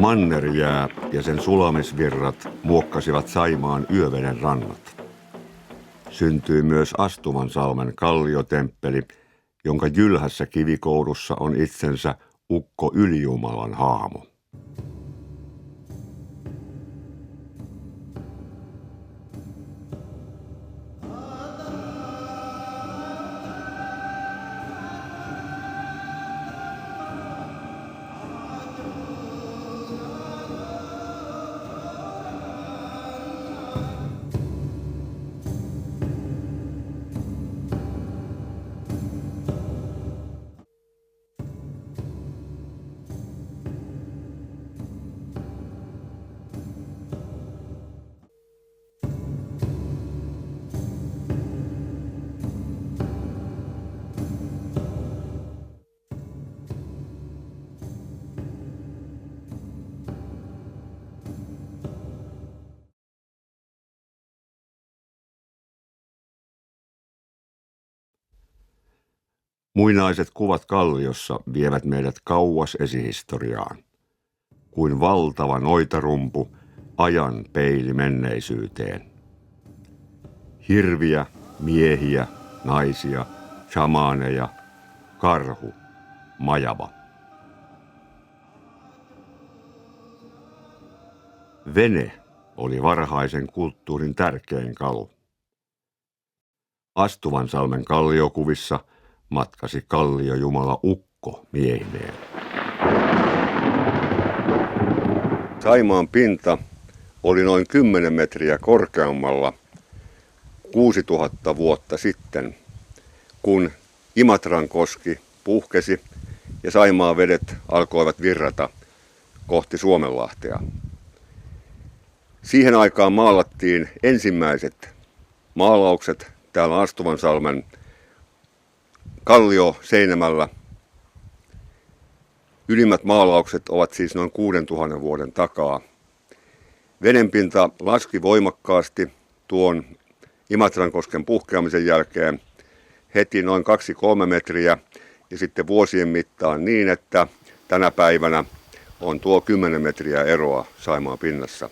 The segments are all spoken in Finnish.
Mannerjää ja sen sulamisvirrat muokkasivat Saimaan yöveden rannat. Syntyi myös Astuvansalmen kalliotemppeli, jonka jylhässä kivikourussa on itsensä Ukko Ylijumalan hahmo. Muinaiset kuvat kalliossa vievät meidät kauas esihistoriaan. Kuin valtava noitarumpu, ajan peili menneisyyteen. Hirviä, miehiä, naisia, shamaaneja, karhu, majava. Vene oli varhaisen kulttuurin tärkein kalu. Astuvansalmen kalliokuvissa matkasi kalliojumala Ukko miehineen. Saimaan pinta oli noin 10 metriä korkeammalla 6000 vuotta sitten, kun Imatrankoski puhkesi ja Saimaan vedet alkoivat virrata kohti Suomenlahtea. Siihen aikaan maalattiin ensimmäiset maalaukset täällä Astuvansalmen Kallio-Seinämällä. Ylimmät maalaukset ovat siis noin 6000 vuoden takaa. Vedenpinta laski voimakkaasti tuon Imatrankosken puhkeamisen jälkeen heti noin 2-3 metriä ja sitten vuosien mittaan niin, että tänä päivänä on tuo 10 metriä eroa Saimaan pinnassa.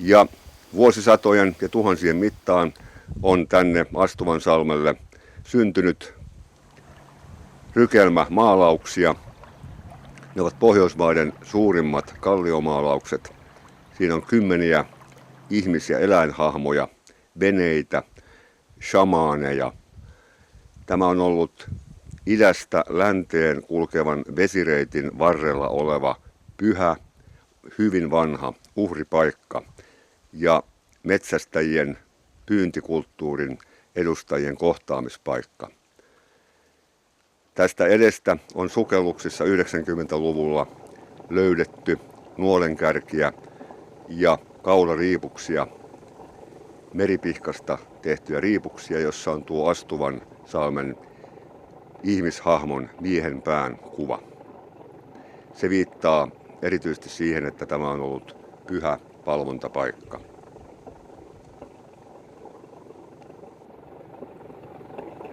Ja vuosisatojen ja tuhansien mittaan on tänne Astuvansalmelle syntynyt rykelmämaalauksia. Ne ovat Pohjoismaiden suurimmat kalliomaalaukset. Siinä on kymmeniä ihmis- ja eläinhahmoja, veneitä, shamaaneja. Tämä on ollut idästä länteen kulkevan vesireitin varrella oleva pyhä, hyvin vanha uhripaikka ja metsästäjien pyyntikulttuurin edustajien kohtaamispaikka. Tästä edestä on sukelluksissa 90-luvulla löydetty nuolenkärkiä ja kaulariipuksia, meripihkasta tehtyjä riipuksia, jossa on tuo Astuvansalmen ihmishahmon miehen pään kuva. Se viittaa erityisesti siihen, että tämä on ollut pyhä palvontapaikka.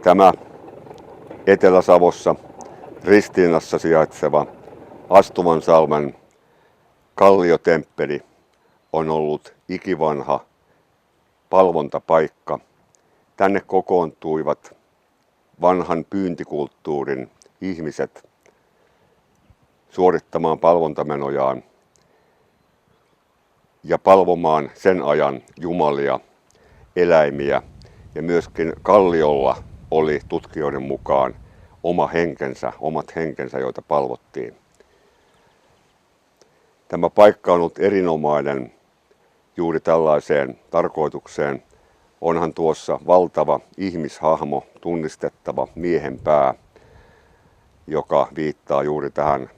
Tämä Etelä-Savossa Ristiinassa sijaitseva Astuvansalmen kalliotemppeli on ollut ikivanha palvontapaikka. Tänne kokoontuivat vanhan pyyntikulttuurin ihmiset suorittamaan palvontamenojaan ja palvomaan sen ajan jumalia, eläimiä ja myöskin kalliolla oli tutkijoiden mukaan omat henkensä, joita palvottiin. Tämä paikka on ollut erinomainen juuri tällaiseen tarkoitukseen. Onhan tuossa valtava ihmishahmo, tunnistettava miehen pää, joka viittaa juuri tähän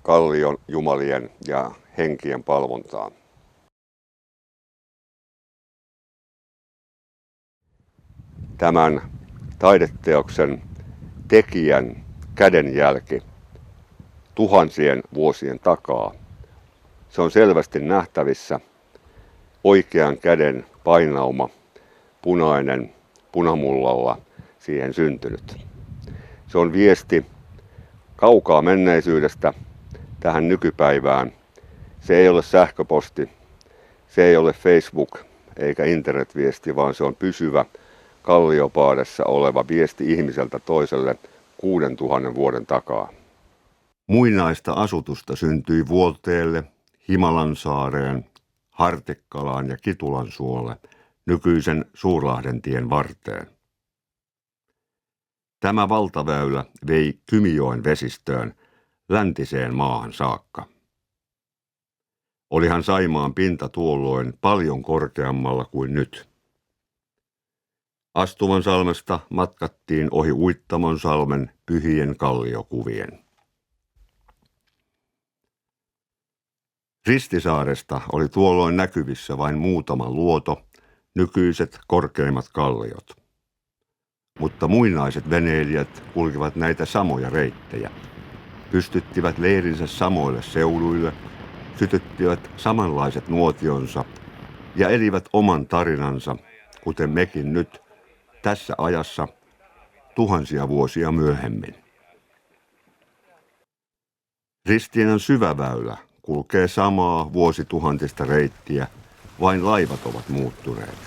kallion jumalien ja henkien palvontaan. Tämän taideteoksen tekijän kädenjälki tuhansien vuosien takaa. Se on selvästi nähtävissä, oikean käden painauma, punainen, punamullalla siihen syntynyt. Se on viesti kaukaa menneisyydestä tähän nykypäivään Se ei ole sähköposti, se ei ole Facebook eikä internetviesti, vaan se on pysyvä kalliopaadassa oleva viesti ihmiseltä toiselle 6000 vuoden takaa. Muinaista asutusta syntyi Vuolteelle, Himalansaareen, Hartekkalaan ja Kitulansuolle, nykyisen Suurlahdentien varteen. Tämä valtaväylä vei Kymijoen vesistöön läntiseen maahan saakka. Olihan Saimaan pinta tuolloin paljon korkeammalla kuin nyt. Astuvansalmesta matkattiin ohi Uittamonsalmen pyhien kalliokuvien. Ristisaaresta oli tuolloin näkyvissä vain muutama luoto, nykyiset korkeimmat kalliot. Mutta muinaiset veneilijät kulkivat näitä samoja reittejä, pystyttivät leirinsä samoille seuduille, sytyttivät samanlaiset nuotionsa ja elivät oman tarinansa, kuten mekin nyt, tässä ajassa, tuhansia vuosia myöhemmin. Ristiinan syväväylä kulkee samaa vuosituhantista reittiä, vain laivat ovat muuttuneet.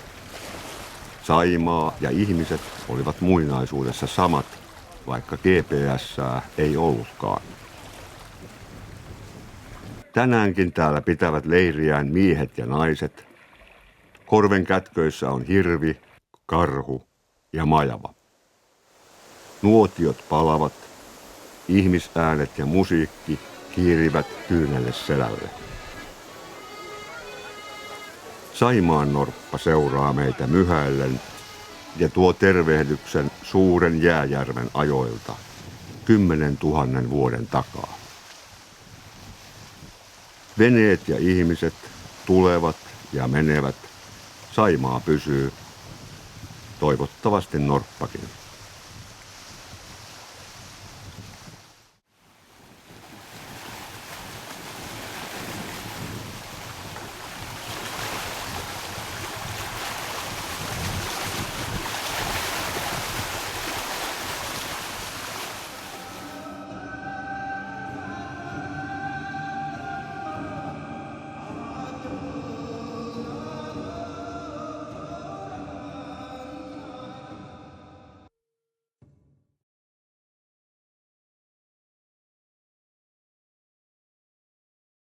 Saimaa ja ihmiset olivat muinaisuudessa samat, vaikka GPS:ää ei ollutkaan. Tänäänkin täällä pitävät leiriään miehet ja naiset. Korven kätköissä on hirvi, karhu ja majava. Nuotiot palavat, ihmisäänet ja musiikki kiirivät tyynelle selälle. Saimaan norppa seuraa meitä myhäillen ja tuo tervehdyksen suuren jääjärven ajoilta 10 000 vuoden takaa. Veneet ja ihmiset tulevat ja menevät. Saimaa pysyy, toivottavasti norppakin.